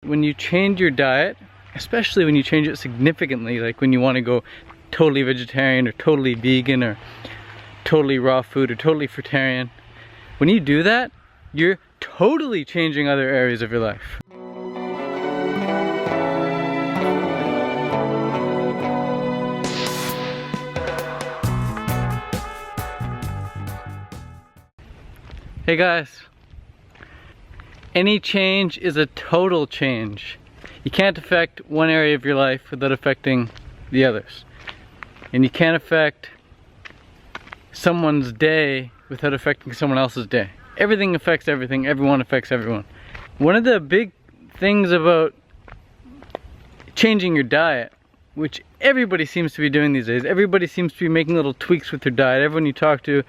When you change your diet, especially when you change it significantly, like when you want to go totally vegetarian or totally vegan or totally raw food or totally fruitarian, when you do that, you're totally changing other areas of your life. Hey guys, any change is a total change. You can't affect one area of your life without affecting the others. And you can't affect someone's day without affecting someone else's day. Everything affects everything, everyone affects everyone. One of the big things about changing your diet, which everybody seems to be doing these days, everybody seems to be making little tweaks with their diet. Everyone you talk to,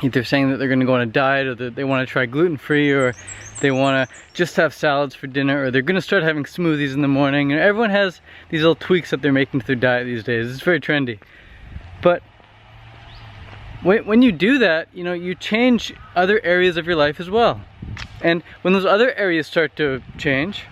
either saying that they're going to go on a diet, or that they want to try gluten-free, or they want to just have salads for dinner, or they're going to start having smoothies in the morning. And everyone has these little tweaks that they're making to their diet these days. It's very trendy. But when you do that, you know, you change other areas of your life as well. And when those other areas start to change,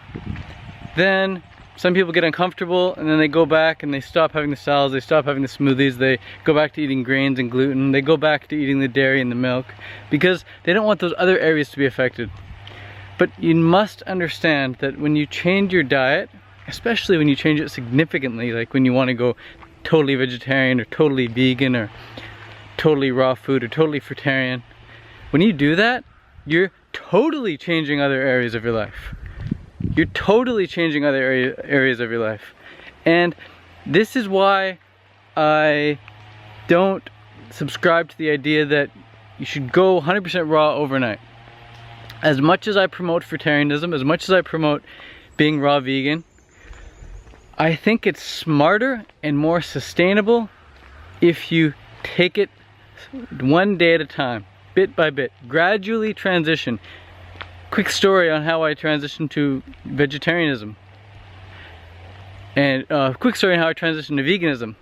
then some people get uncomfortable, and then they go back and they stop having the salads, they stop having the smoothies, they go back to eating grains and gluten, they go back to eating the dairy and the milk, because they don't want those other areas to be affected. But you must understand that when you change your diet, especially when you change it significantly, like when you want to go totally vegetarian or totally vegan or totally raw food or totally fruitarian, when you do that, you're totally changing other areas of your life. You're totally changing other areas of your life. And this is why I don't subscribe to the idea that you should go 100% raw overnight. As much as I promote fruitarianism, as much as I promote being raw vegan, I think it's smarter and more sustainable if you take it one day at a time, bit by bit, gradually transition. Quick story on how I transitioned to vegetarianism, and quick story on how I transitioned to veganism.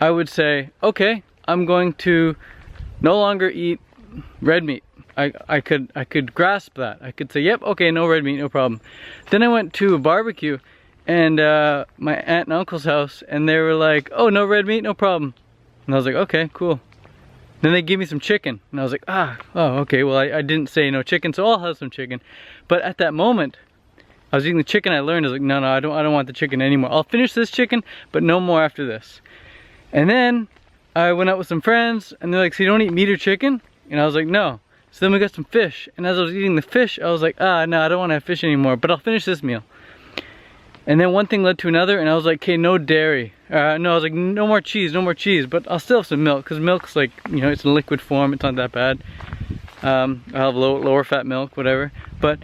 I would say, okay, I'm going to no longer eat red meat. I could grasp that. I could say, yep, okay, no red meat, no problem. Then I went to a barbecue and my aunt and uncle's house, and they were like, oh, no red meat, no problem. And I was like, okay, cool. Then they gave me some chicken, and I was like, oh, okay, well, I didn't say no chicken, so I'll have some chicken. But at that moment, I was eating the chicken, I learned, I was like, no, I don't want the chicken anymore. I'll finish this chicken, but no more after this. And then I went out with some friends, and they're like, so you don't eat meat or chicken? And I was like, no. So then we got some fish, and as I was eating the fish, I was like, no, I don't want to have fish anymore, but I'll finish this meal. And then one thing led to another, and I was like, okay, no dairy. No, I was like, no more cheese, but I'll still have some milk, because milk's like, you know, it's in liquid form, it's not that bad. I'll have lower fat milk, whatever. But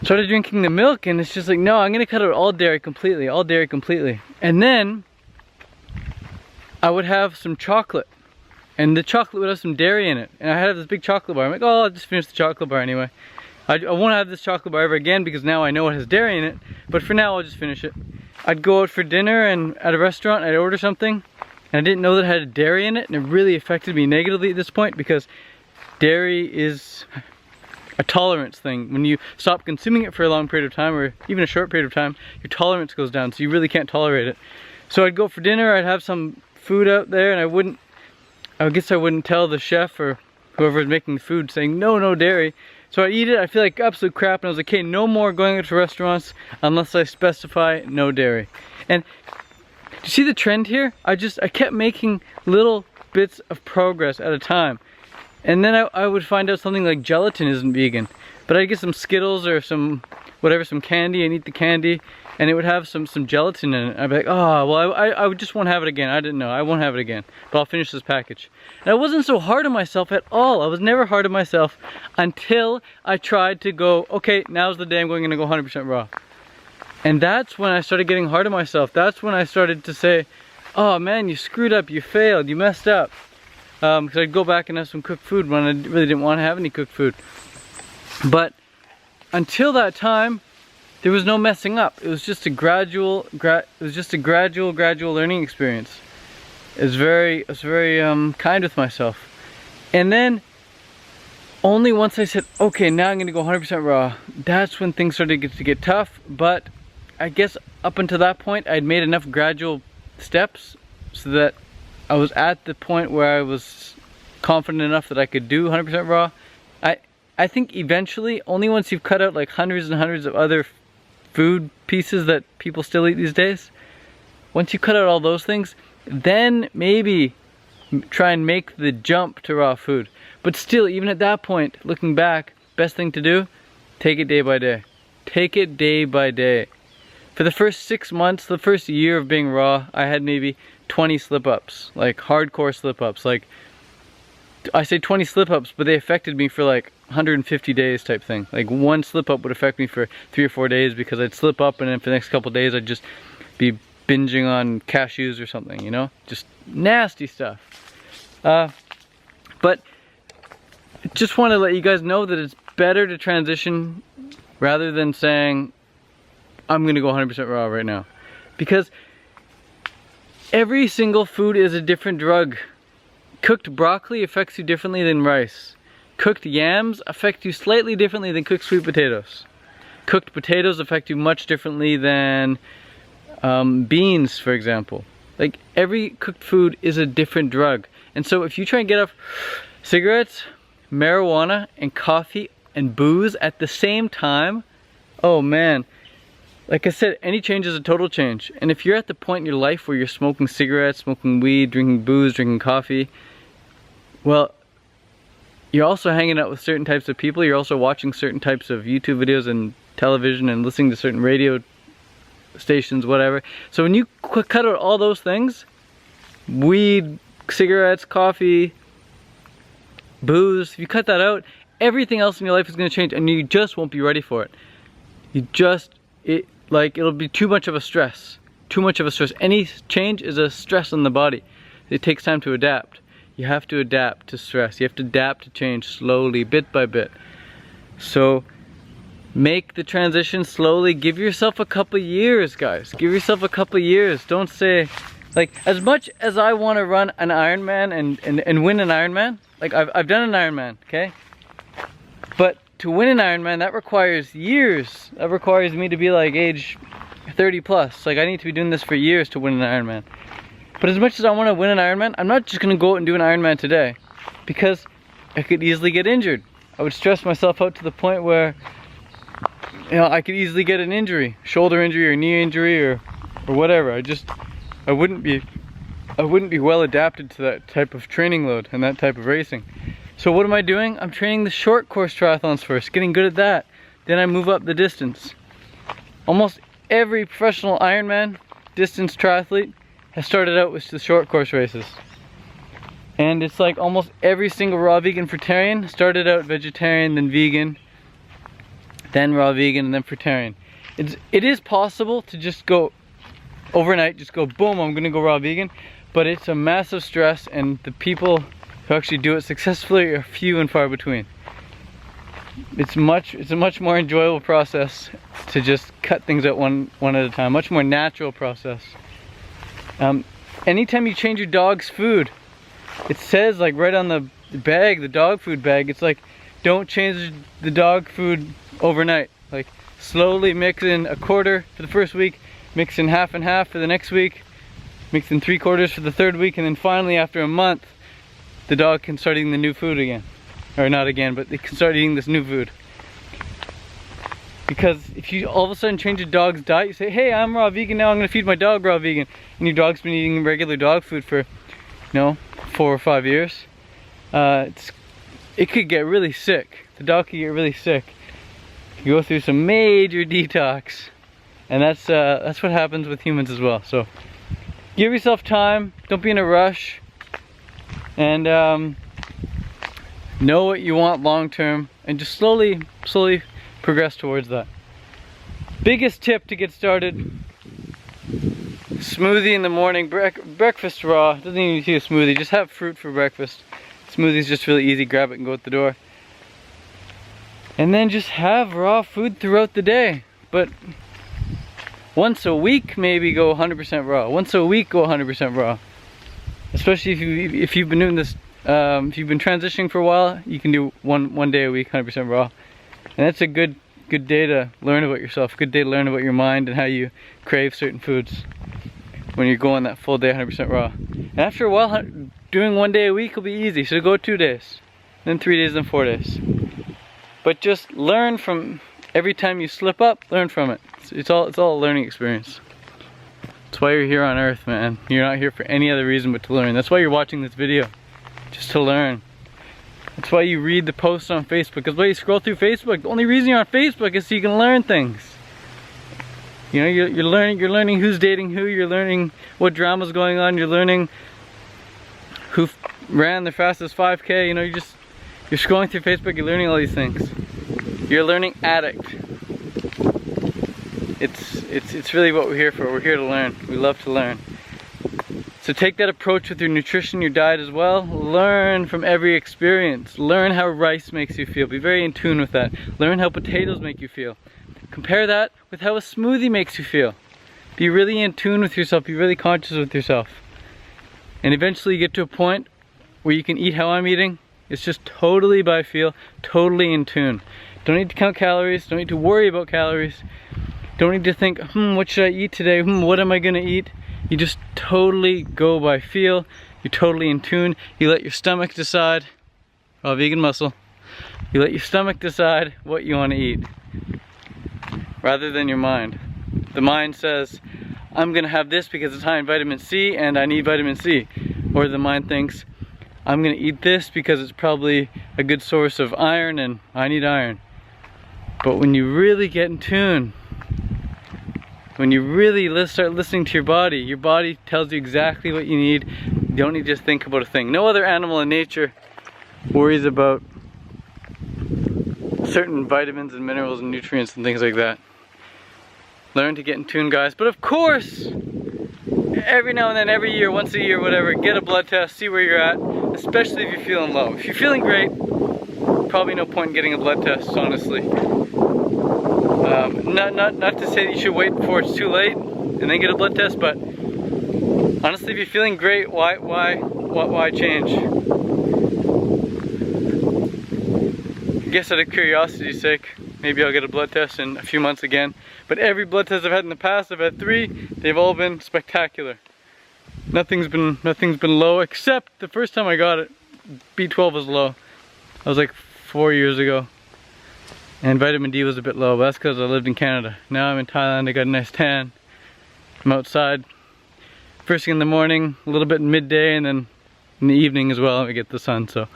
started drinking the milk, and it's just like, no, I'm gonna cut out all dairy completely. And then I would have some chocolate, and the chocolate would have some dairy in it. And I had this big chocolate bar. I'm like, oh, I'll just finish the chocolate bar anyway. I won't have this chocolate bar ever again, because now I know it has dairy in it, but for now I'll just finish it. I'd go out for dinner, and at a restaurant I'd order something, and I didn't know that it had dairy in it, and it really affected me negatively at this point, because dairy is a tolerance thing. When you stop consuming it for a long period of time, or even a short period of time, your tolerance goes down, so you really can't tolerate it. So I'd go for dinner, I'd have some food out there, and I guess I wouldn't tell the chef or whoever was making the food, saying no dairy. So I eat it, I feel like absolute crap, and I was like, okay, no more going out to restaurants unless I specify no dairy. And do you see the trend here? I kept making little bits of progress at a time. And then I would find out something like gelatin isn't vegan. But I'd get some Skittles or some candy, and eat the candy, and it would have some gelatin in it. I'd be like, oh, well, I just won't have it again. I didn't know, I won't have it again, but I'll finish this package. And I wasn't so hard on myself at all. I was never hard on myself until I tried to go, okay, now's the day I'm going to go 100% raw. And that's when I started getting hard on myself. That's when I started to say, oh man, you screwed up, you failed, you messed up. Because I'd go back and have some cooked food when I really didn't want to have any cooked food. But until that time, there was no messing up. It was just a gradual learning experience. I was very kind with myself. And then only once I said, okay, now I'm gonna go 100% raw, that's when things started to get tough. But I guess up until that point, I'd made enough gradual steps so that I was at the point where I was confident enough that I could do 100% raw. I think eventually, only once you've cut out like hundreds and hundreds of other food pieces that people still eat these days, once you cut out all those things, then maybe try and make the jump to raw food. But still, even at that point, looking back, best thing to do, take it day by day. Take it day by day. For the first 6 months, the first year of being raw, I had maybe 20 slip-ups, like hardcore slip-ups. Like, I say 20 slip-ups, but they affected me for like 150 days type thing. Like one slip-up would affect me for 3 or 4 days because I'd slip up and then for the next couple of days I'd just be binging on cashews or something, you know? Just nasty stuff. But just want to let you guys know that it's better to transition rather than saying, I'm gonna go 100% raw right now. Because every single food is a different drug. Cooked broccoli affects you differently than rice. Cooked yams affect you slightly differently than cooked sweet potatoes. Cooked potatoes affect you much differently than beans, for example. Like, every cooked food is a different drug. And so if you try and get off cigarettes, marijuana, and coffee, and booze at the same time, oh man. Like I said, any change is a total change. And if you're at the point in your life where you're smoking cigarettes, smoking weed, drinking booze, drinking coffee, well, you're also hanging out with certain types of people, you're also watching certain types of YouTube videos and television and listening to certain radio stations, whatever. So when you cut out all those things, weed, cigarettes, coffee, booze, if you cut that out, everything else in your life is going to change and you just won't be ready for it. It'll be too much of a stress. Too much of a stress. Any change is a stress on the body. It takes time to adapt. You have to adapt to stress. You have to adapt to change slowly, bit by bit. So make the transition slowly. Give yourself a couple years, guys. Give yourself a couple years. Don't say, like, as much as I want to run an Ironman and win an Ironman, like I've done an Ironman, okay? But to win an Ironman, that requires years. That requires me to be like age 30 plus. Like, I need to be doing this for years to win an Ironman. But as much as I want to win an Ironman, I'm not just going to go out and do an Ironman today, because I could easily get injured. I would stress myself out to the point where, you know, I could easily get an injury, shoulder injury or knee injury or whatever. I wouldn't be well adapted to that type of training load and that type of racing. So what am I doing? I'm training the short course triathlons first, getting good at that. Then I move up the distance. Almost every professional Ironman distance triathlete has started out with the short course races. And it's like almost every single raw vegan fruitarian started out vegetarian, then vegan, then raw vegan, and then fruitarian. It is possible to just go overnight, just go boom, I'm gonna go raw vegan, but it's a massive stress and the people who actually do it successfully are few and far between. It's a much more enjoyable process to just cut things out one at a time, much more natural process. Anytime you change your dog's food, it says like right on the bag, the dog food bag, it's like, don't change the dog food overnight. Like, slowly mix in a quarter for the first week, mix in half and half for the next week, mix in 3/4 for the third week, and then finally after a month, the dog can start eating the new food again. Or not again, but they can start eating this new food. Because if you all of a sudden change a dog's diet, you say, hey, I'm raw vegan now, I'm gonna feed my dog raw vegan, and your dog's been eating regular dog food for, 4 or 5 years, it could get really sick. The dog could get really sick. You go through some major detox, and that's what happens with humans as well. So give yourself time, don't be in a rush, and know what you want long term, and just slowly progress towards that. Biggest tip to get started: smoothie in the morning, breakfast raw. Doesn't even need to be a smoothie, just have fruit for breakfast. Smoothie's just really easy, grab it and go out the door. And then just have raw food throughout the day. But once a week, maybe go 100% raw. Once a week, go 100% raw. Especially if you've been doing this If you've been transitioning for a while, you can do one day a week, 100% raw. And that's a good day to learn about yourself, good day to learn about your mind and how you crave certain foods when you're going that full day 100% raw. And after a while, doing 1 day a week will be easy, so go 2 days, then 3 days, then 4 days. But just learn from every time you slip up, learn from it. It's all a learning experience. That's why you're here on earth, man. You're not here for any other reason but to learn. That's why you're watching this video, just to learn. That's why you read the posts on Facebook. That's why you scroll through Facebook. The only reason you're on Facebook is so you can learn things. You know, you're learning who's dating who. You're learning what drama's going on. You're learning who ran the fastest 5K. You know, you're scrolling through Facebook. You're learning all these things. You're a learning addict. It's really what we're here for. We're here to learn. We love to learn. So take that approach with your nutrition, your diet as well. Learn from every experience. Learn how rice makes you feel. Be very in tune with that. Learn how potatoes make you feel. Compare that with how a smoothie makes you feel. Be really in tune with yourself. Be really conscious with yourself. And eventually you get to a point where you can eat how I'm eating. It's just totally by feel, totally in tune. Don't need to count calories. Don't need to worry about calories. Don't need to think, what should I eat today? What am I gonna eat? You just totally go by feel. You're totally in tune. You let your stomach decide. Oh, vegan muscle. You let your stomach decide what you want to eat, rather than your mind. The mind says, I'm gonna have this because it's high in vitamin C and I need vitamin C. Or the mind thinks, I'm gonna eat this because it's probably a good source of iron and I need iron. But when you really get in tune, when you really start listening to your body tells you exactly what you need. You don't need to just think about a thing. No other animal in nature worries about certain vitamins and minerals and nutrients and things like that. Learn to get in tune, guys. But of course, every now and then, every year, once a year, whatever, get a blood test, see where you're at, especially if you're feeling low. If you're feeling great, probably no point in getting a blood test, honestly. Not to say that you should wait before it's too late and then get a blood test, but honestly, if you're feeling great, why change? I guess out of curiosity's sake, maybe I'll get a blood test in a few months again. But every blood test I've had in the past, I've had 3, they've all been spectacular. Nothing's been low, except the first time I got it, B12 was low. That was like 4 years ago. And vitamin D was a bit low, but that's because I lived in Canada. Now I'm in Thailand, I got a nice tan. I'm outside first thing in the morning, a little bit midday, and then in the evening as well, I get the sun, so.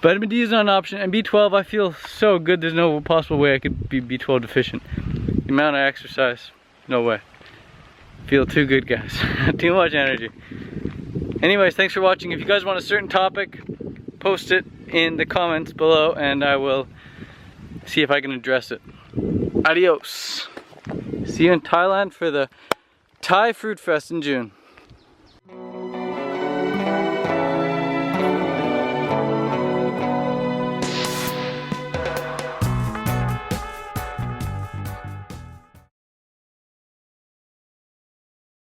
Vitamin D is not an option, and B12, I feel so good, there's no possible way I could be B12 deficient. The amount I exercise, no way. Feel too good, guys. Too much energy. Anyways, thanks for watching. If you guys want a certain topic, post it in the comments below, and I will see if I can address it. Adios. See you in Thailand for the Thai Fruit Fest in June.